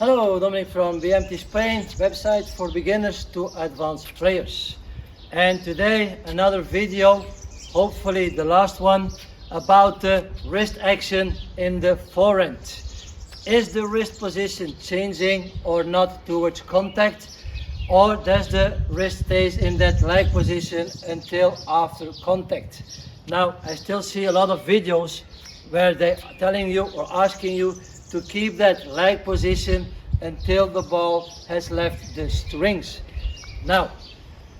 Hello, Dominic from BMT Spain, website for beginners to advanced players. And today another video, hopefully the last one, about the wrist action in the forehand. Is the wrist position changing or not towards contact, or does the wrist stays in that leg position until after contact? Now I still see a lot of videos where they're telling you or asking you to keep that leg position until the ball has left the strings. Now,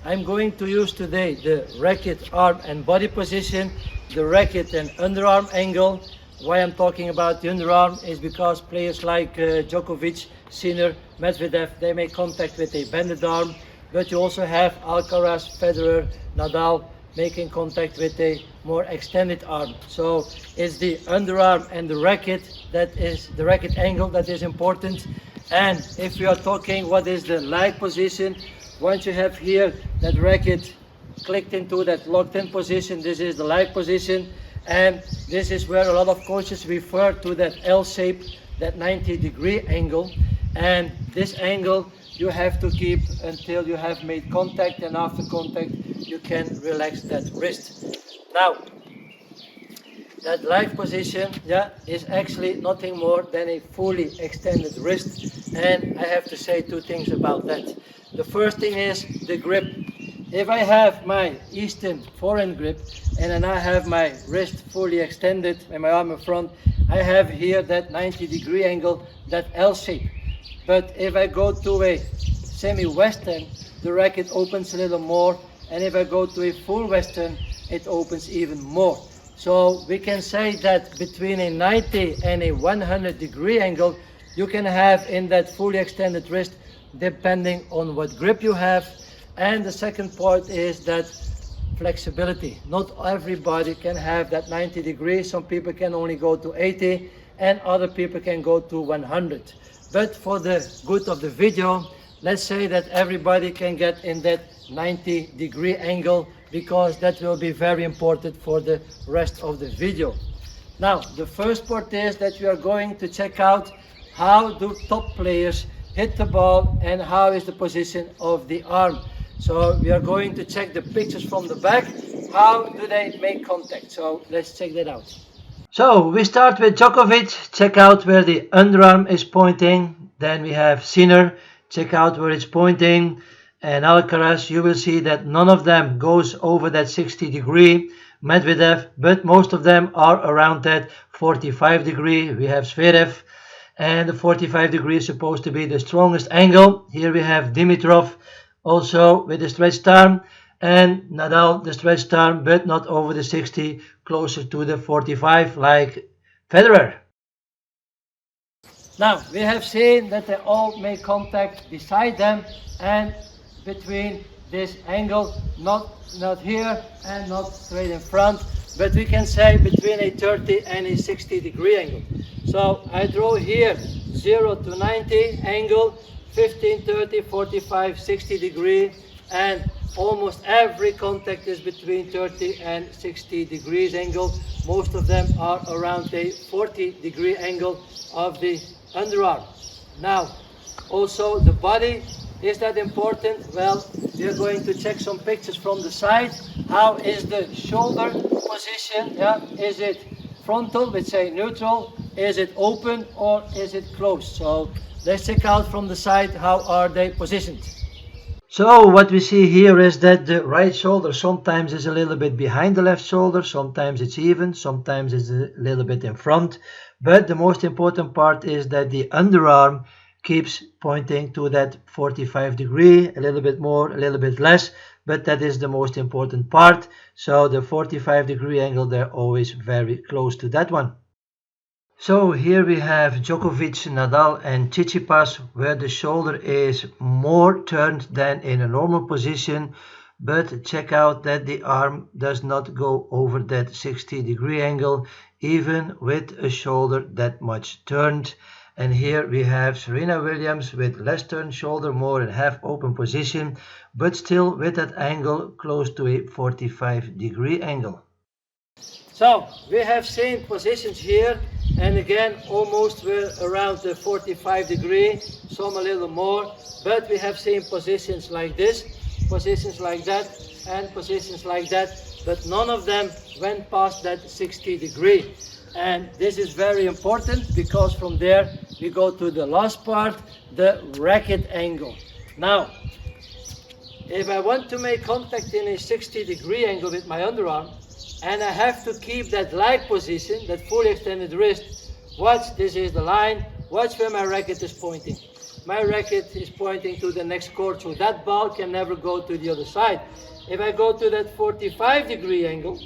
I'm going to use today the racket arm and body position, the racket and underarm angle. Why I'm talking about the underarm is because players like Djokovic, Sinner, Medvedev, they make contact with a bended arm, but you also have Alcaraz, Federer, Nadal making contact with a more extended arm. So it's the underarm and the racket, that is the racket angle, that is important. And if we are talking what is the leg position, once you have here that racket clicked into that locked in position, this is the leg position, and this is where a lot of coaches refer to that L shape, that 90-degree angle. And this angle you have to keep until you have made contact, and after contact you can relax that wrist. Now, that leg position is actually nothing more than a fully extended wrist, and I have to say two things about that. The first thing is the grip. If I have my Eastern forehand grip and then I have my wrist fully extended and my arm in front, I have here that 90-degree angle, that L shape. But if I go to a semi-western, the racket opens a little more, and if I go to a full western, it opens even more. So we can say that between a 90 and a 100-degree angle, you can have in that fully extended wrist, depending on what grip you have. And the second part is that flexibility. Not everybody can have that 90 degrees. Some people can only go to 80 and other people can go to 100. But for the good of the video, let's say that everybody can get in that 90-degree angle, because that will be very important for the rest of the video. Now, the first part is that we are going to check out how do top players hit the ball and how is the position of the arm. So we are going to check the pictures from the back. How do they make contact? So let's check that out. So we start with Djokovic. Check out where the underarm is pointing. Then we have Sinner. Check out where it's pointing. And Alcaraz, you will see that none of them goes over that 60-degree. Medvedev, but most of them are around that 45-degree. We have Zverev, and the 45-degree is supposed to be the strongest angle. Here we have Dimitrov, also with the stretched arm, and Nadal, the stretched arm, but not over the 60, closer to the 45 like Federer. Now, we have seen that they all make contact beside them and between this angle, not here and not straight in front, but we can say between a 30 and a 60-degree angle. So I draw here 0 to 90 angle, 15, 30, 45, 60 degree, and almost every contact is between 30 and 60 degrees angle. Most of them are around a 40-degree angle of the underarm. Now, also the body, is that important? Well, we are going to check some pictures from the side. How is the shoulder position? Is it frontal, let's say neutral? Is it open or is it closed? So let's check out from the side, how are they positioned? So what we see here is that the right shoulder sometimes is a little bit behind the left shoulder, sometimes it's even, sometimes it's a little bit in front. But the most important part is that the underarm keeps pointing to that 45-degree, a little bit more, a little bit less, but that is the most important part. So the 45-degree angle, they're always very close to that one. So here we have Djokovic, Nadal and Tsitsipas, where the shoulder is more turned than in a normal position, but check out that the arm does not go over that 60-degree angle, even with a shoulder that much turned. And here we have Serena Williams with less turned shoulder, more in half open position, but still with that angle close to a 45-degree angle. So we have seen positions here and again almost we're around the 45 degree, some a little more, but we have seen positions like this, positions like that, and positions like that, but none of them went past that 60 degree. And this is very important because from there we go to the last part, the racket angle. Now, if I want to make contact in a 60 degree angle with my underarm, and I have to keep that leg position, that fully extended wrist, watch, this is the line, watch where my racket is pointing. My racket is pointing to the next court, so that ball can never go to the other side. If I go to that 45 degree angle,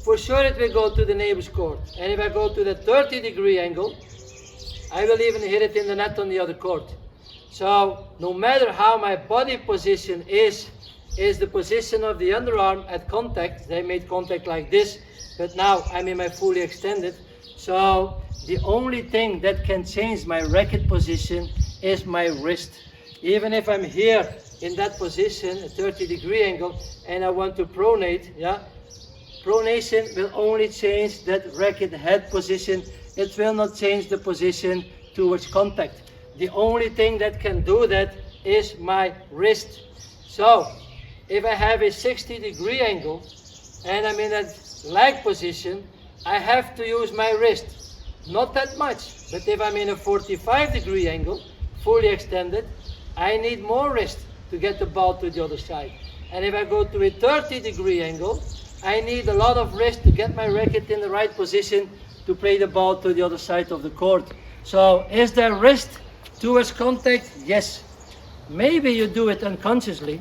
for sure it will go to the neighbor's court. And if I go to the 30 degree angle, I will even hit it in the net on the other court. So no matter how my body position is the position of the underarm at contact. They made contact like this, but now I'm in my fully extended. So the only thing that can change my racket position is my wrist. Even if I'm here in that position, a 30 degree angle, and I want to pronate, yeah, pronation will only change that racket head position. It will not change the position towards contact. The only thing that can do that is my wrist. So if I have a 60 degree angle and I'm in that leg position, I have to use my wrist. Not that much, but if I'm in a 45 degree angle, fully extended, I need more wrist to get the ball to the other side. And if I go to a 30 degree angle, I need a lot of wrist to get my racket in the right position to play the ball to the other side of the court. So is there wrist towards contact? Yes. Maybe you do it unconsciously,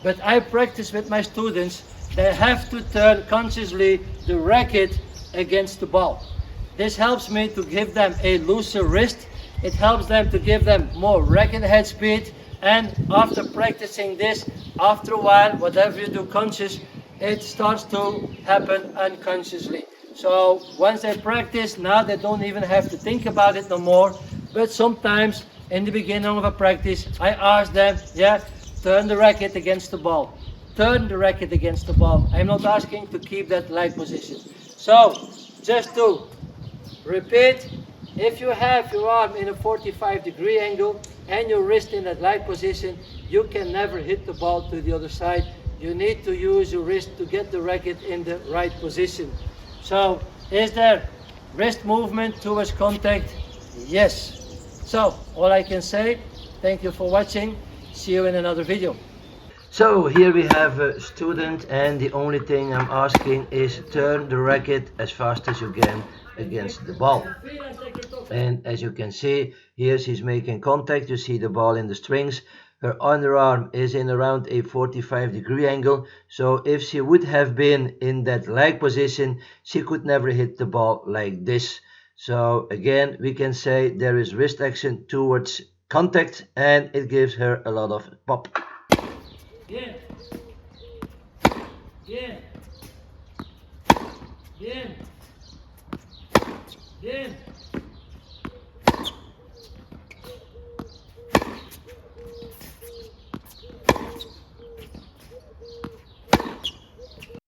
but I practice with my students. They have to turn consciously the racket against the ball. This helps me to give them a looser wrist. It helps them to give them more racket head speed. And after practicing this, after a while, whatever you do conscious, it starts to happen unconsciously. So once they practice, now they don't even have to think about it no more. But sometimes in the beginning of a practice, I ask them, yeah, turn the racket against the ball. Turn the racket against the ball. I'm not asking to keep that leg position. So just to repeat, if you have your arm in a 45 degree angle and your wrist in that leg position, you can never hit the ball to the other side. You need to use your wrist to get the racket in the right position. So is there wrist movement towards contact? Yes. So all I can say, thank you for watching. See you in another video. So here we have a student, and the only thing I'm asking is turn the racket as fast as you can against the ball. And as you can see, here she's making contact. You see the ball in the strings. Her underarm is in around a 45 degree angle. So if she would have been in that leg position, she could never hit the ball like this. So again, we can say there is wrist action towards contact, and it gives her a lot of pop. Bien. Bien. Bien. Bien.